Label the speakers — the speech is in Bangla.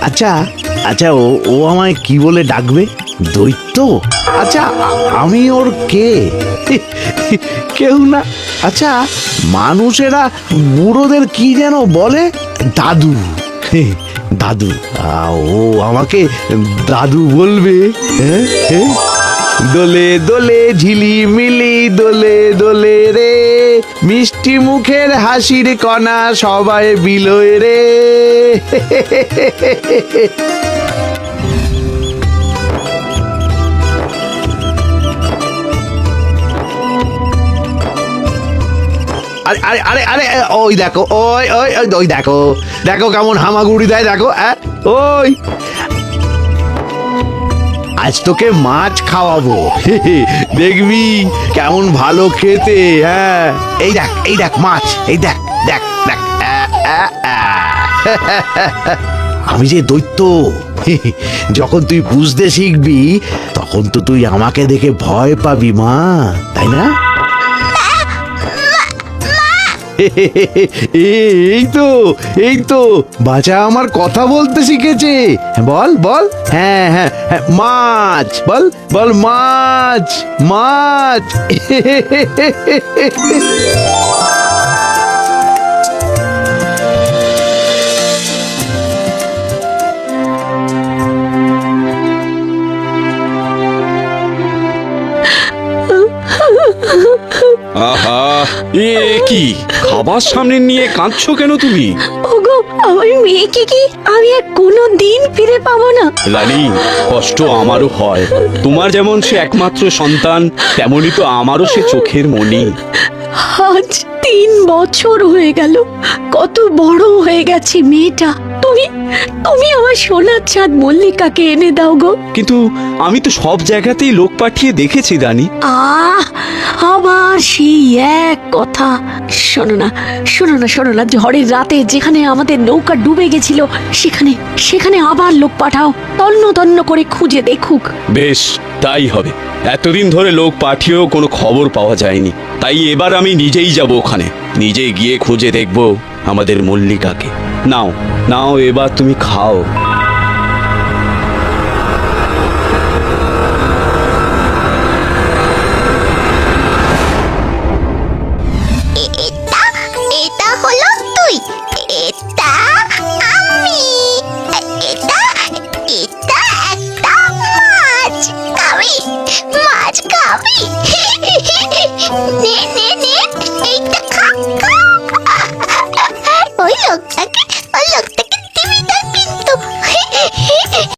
Speaker 1: আচ্ছা আচ্ছা, ও ও আমায় কি বলে ডাকবে? দৈত্য? আচ্ছা, আমি ওর কে? কেউ না। আচ্ছা, মানুষেরা বুড়োদের কি যেন বলে? দাদু। দাদু। ও আমাকে দাদু বলবে? হ্যাঁ হ্যাঁ। দোলে দোলে ঝিলিমিলি দোলে দোলে রে, মিষ্টি মুখের হাসির কণা সবাই বিলোয় রে। আরে আরে আরে আরে, ওই দেখো, ওই ওই ওই ওই দেখো, দেখো কেমন হামাগুড়ি দেয়, দেখো। ওই আজ তোকে মাছ খাওয়াবো, দেখবি কেমন ভালো খেতে। হ্যাঁ, এই দেখ মাছ, এই দেখ দেখ দেখ। আমি যে দৈত্য, যখন তুই বুঝতে শিখবি তখন তো তুই আমাকে দেখে ভয় পাবি মা, তাই না? এই তো বাচ্চা আমার কথা বলতে শিখেছে। বল বল, হ্যাঁ হ্যাঁ হ্যাঁ, মাছ বল, বল মাছ মাছ।
Speaker 2: আহা, এ কি খাবার সামনে নিয়ে কাঁদছো কেন তুমি?
Speaker 3: ওগো, আমার মেয়েকে কি আমি আর কোনো দিন ফিরে পাবো না?
Speaker 2: রানী, কষ্ট আমারও হয়। তোমার যেমন সে একমাত্র সন্তান, তেমনি তো আমারও সে চোখের মণি।
Speaker 3: আজ 3 বছর হয়ে গেল, কত বড় হয়ে গেছে মেয়েটা। তুমি তুমি আমার সোনার চাঁদ মল্লিকাকে এনে দাও গো।
Speaker 2: কিন্তু আমি তো সব জায়গাতেই লোক পাঠিয়ে দেখেছি রানী।
Speaker 3: আবার সেই এক কথা। শোনো না শোনো না শোনো না, ঝড়ের রাতে যেখানে আমাদের নৌকা ডুবে গেছিল সেখানে সেখানে আবার লোক পাঠাও, তন্ন তন্ন করে খুঁজে দেখুক।
Speaker 2: বেশ, তাই হবে। এতদিন ধরে লোক পাঠিয়েও কোনো খবর পাওয়া যায়নি, তাই এবার আমি নিজেই যাব ওখানে, নিজে গিয়ে খুঁজে দেখব আমাদের মল্লিকাকে। নাও নাও, এবার তুমি খাও।